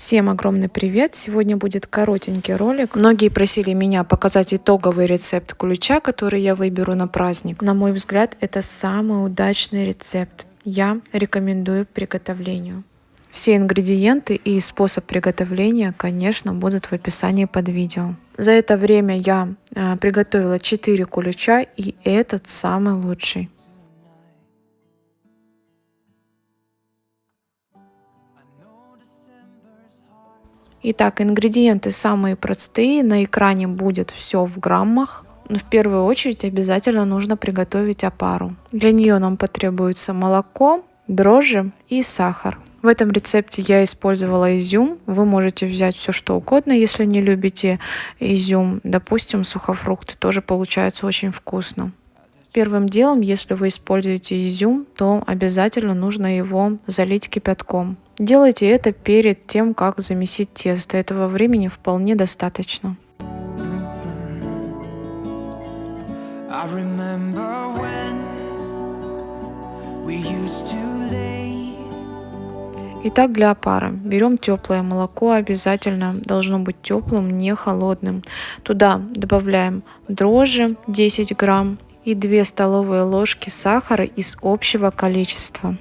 Всем огромный привет! Сегодня будет коротенький ролик. Многие просили меня показать итоговый рецепт кулича, который я выберу на праздник. На мой взгляд, это самый удачный рецепт. Я рекомендую к приготовлению. Все ингредиенты и способ приготовления, конечно, будут в описании под видео. За это время я приготовила 4 кулича, и этот самый лучший. Итак, ингредиенты самые простые. На экране будет все в граммах. Но в первую очередь обязательно нужно приготовить опару. Для нее нам потребуется молоко, дрожжи и сахар. В этом рецепте я использовала изюм. Вы можете взять все что угодно, если не любите изюм. Допустим, сухофрукты тоже получается очень вкусно. Первым делом, если вы используете изюм, то обязательно нужно его залить кипятком. Делайте это перед тем, как замесить тесто. Этого времени вполне достаточно. Итак, для опары берем теплое молоко, обязательно должно быть теплым, не холодным. Туда добавляем дрожжи 10 грамм и 2 столовые ложки сахара из общего количества.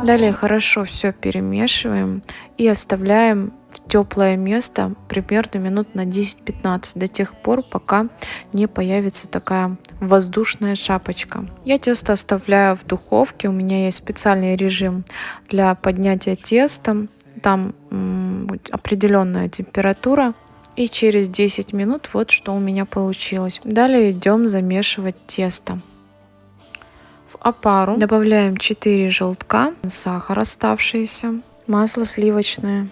Далее хорошо все перемешиваем и оставляем в теплое место примерно минут на 10-15, до тех пор, пока не появится такая воздушная шапочка. Я тесто оставляю в духовке, у меня есть специальный режим для поднятия теста, там определенная температура. И через 10 минут вот что у меня получилось. Далее идем замешивать тесто. В опару добавляем 4 желтка, сахар оставшийся, масло сливочное.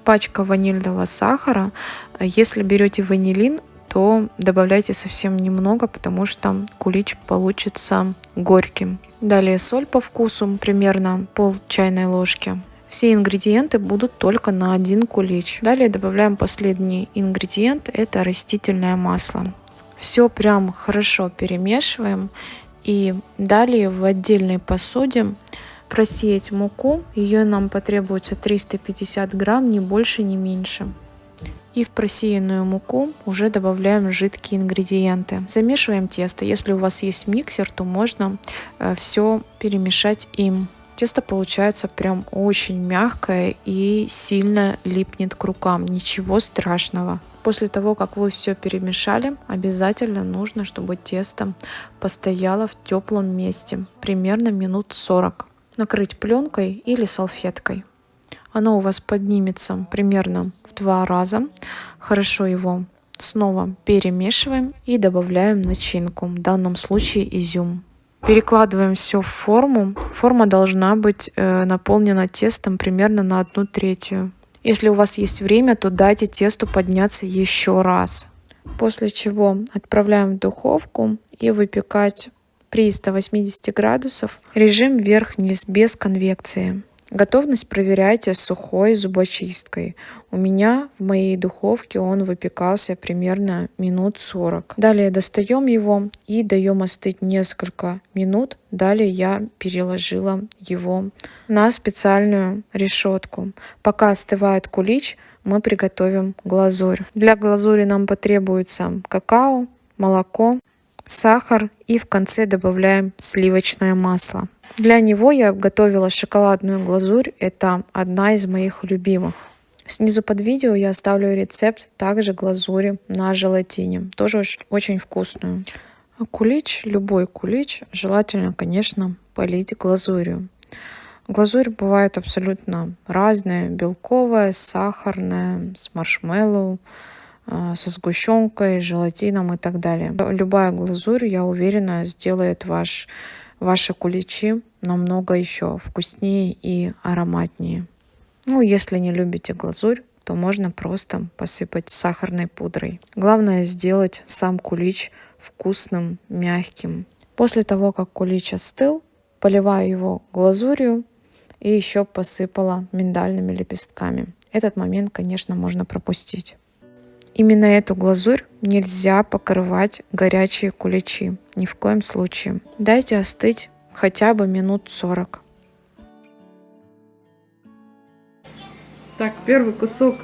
Пачка ванильного сахара. Если берете ванилин, то добавляйте совсем немного, потому что кулич получится горьким. Далее соль по вкусу, примерно пол чайной ложки. Все ингредиенты будут только на один кулич. Далее добавляем последний ингредиент, это растительное масло. Все прям хорошо перемешиваем. И далее в отдельной посуде просеять муку. Ее нам потребуется 350 грамм, ни больше, ни меньше. И в просеянную муку уже добавляем жидкие ингредиенты. Замешиваем тесто. Если у вас есть миксер, то можно все перемешать им. Тесто получается прям очень мягкое и сильно липнет к рукам. Ничего страшного. После того, как вы все перемешали, обязательно нужно, чтобы тесто постояло в теплом месте. Примерно минут 40. Накрыть пленкой или салфеткой. Оно у вас поднимется примерно в 2 раза. Хорошо его снова перемешиваем и добавляем начинку, в данном случае изюм. Перекладываем все в форму. Форма должна быть наполнена тестом примерно на 1/3. Если у вас есть время, то дайте тесту подняться еще раз. После чего отправляем в духовку и выпекать при 180 градусов. Режим вверх-вниз без конвекции. Готовность проверяйте сухой зубочисткой. У меня в моей духовке он выпекался примерно минут 40. Далее достаем его и даем остыть несколько минут. Далее я переложила его на специальную решетку. Пока остывает кулич, мы приготовим глазурь. Для глазури нам потребуется какао, молоко, сахар и в конце добавляем сливочное масло. Для него я готовила шоколадную глазурь, это одна из моих любимых. Снизу под видео я оставлю рецепт также глазури на желатине, тоже очень вкусную. Кулич, любой кулич, желательно, конечно, полить глазурью. Глазурь бывает абсолютно разная, белковая, сахарная, с маршмеллоу, со сгущенкой, желатином и так далее. Любая глазурь, я уверена, сделает ваши куличи намного еще вкуснее и ароматнее. Ну, если не любите глазурь, то можно просто посыпать сахарной пудрой. Главное сделать сам кулич вкусным, мягким. После того, как кулич остыл, поливаю его глазурью и еще посыпала миндальными лепестками. Этот момент, конечно, можно пропустить. Именно эту глазурь нельзя покрывать горячие куличи. Ни в коем случае. Дайте остыть хотя бы минут 40. Так, первый кусок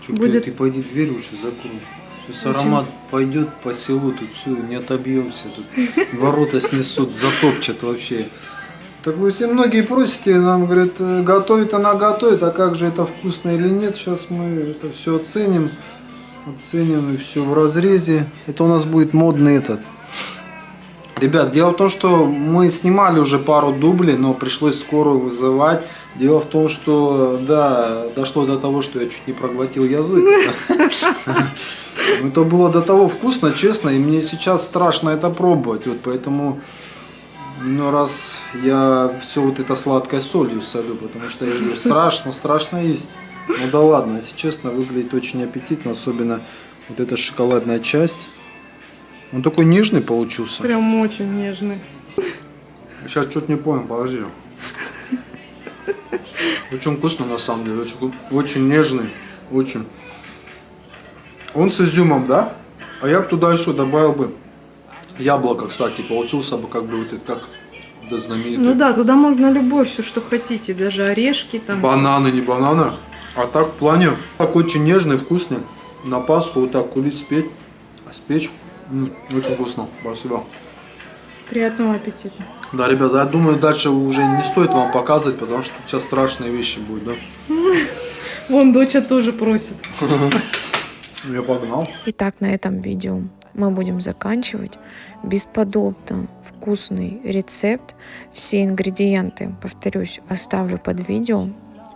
будет... Ты пойди дверь лучше закрой. Сейчас аромат пойдет по селу, тут все, не отобьемся. Тут ворота снесут, затопчат вообще. Так вы все многие просите, нам говорят, готовит она готовит, а как же это вкусно или нет, сейчас мы это все оценим и все в разрезе. Это у нас будет модный этот. Ребят, дело в том, что мы снимали уже пару дублей, но пришлось скорую вызывать. Дело в том, что, да, дошло до того, что я чуть не проглотил язык. Это было до того вкусно, честно, и мне сейчас страшно это пробовать, вот поэтому... Но раз я все вот это сладкой солью солю, потому что я говорю, страшно есть. Ну да ладно, если честно, выглядит очень аппетитно, особенно вот эта шоколадная часть. Он такой нежный получился. Прям очень нежный. Сейчас что-то не понял, подожди. Очень вкусно на самом деле, очень нежный, очень. Он с изюмом, да? А я бы туда еще добавил бы яблоко, кстати, получился бы как бы вот это, как этот знаменитый. Ну да, туда можно любое, все, что хотите, даже орешки там. Бананы, не бананы. А так в плане, так очень нежный, вкусный. На Пасху вот так кулич спечь. Очень вкусно, спасибо. Приятного аппетита. Да, ребята, я думаю, дальше уже не стоит вам показывать, потому что сейчас страшные вещи будут, да? Вон, доча тоже просит. Я погнал. Итак, на этом видео мы будем заканчивать. Бесподобно вкусный рецепт. Все ингредиенты, повторюсь, оставлю под видео.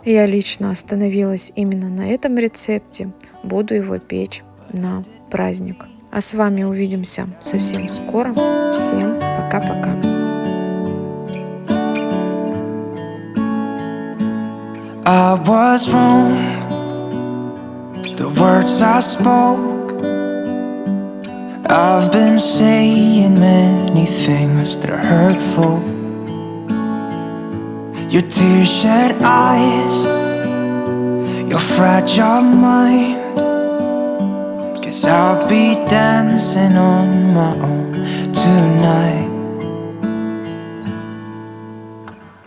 Я лично остановилась именно на этом рецепте. Буду его печь на праздник. А с вами увидимся совсем скоро. Всем пока-пока. I was wrong. The words I spoke, I've been saying many things that are hurtful. Your tear-shed eyes, your fragile mind. Guess I'll be dancing on my own tonight.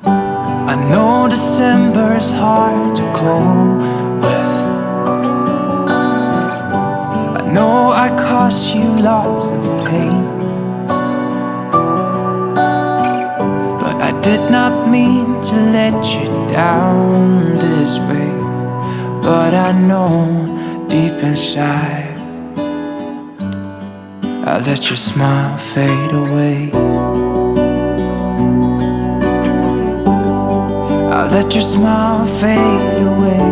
I know December's hard to cope with. I know I caused you lots of pain, but I did not mean to let you down this way. But I know deep inside I let your smile fade away. I let your smile fade away.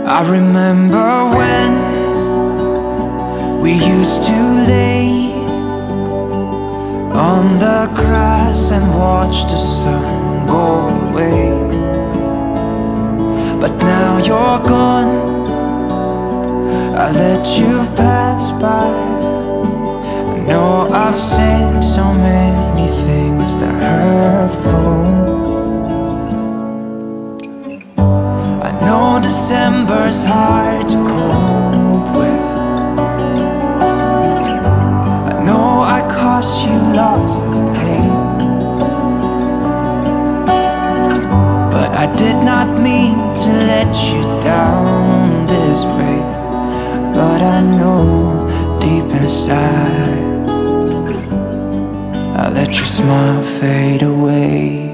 I remember when we used to lay on the grass and watch the sun go away. But now you're gone, I let you pass by. I know I've said so many things that are hurtful. I know December's hard to cope with. I know I caused you lots of pain, but I did not mean to let you down this way. But I know deep inside I let your smile fade away.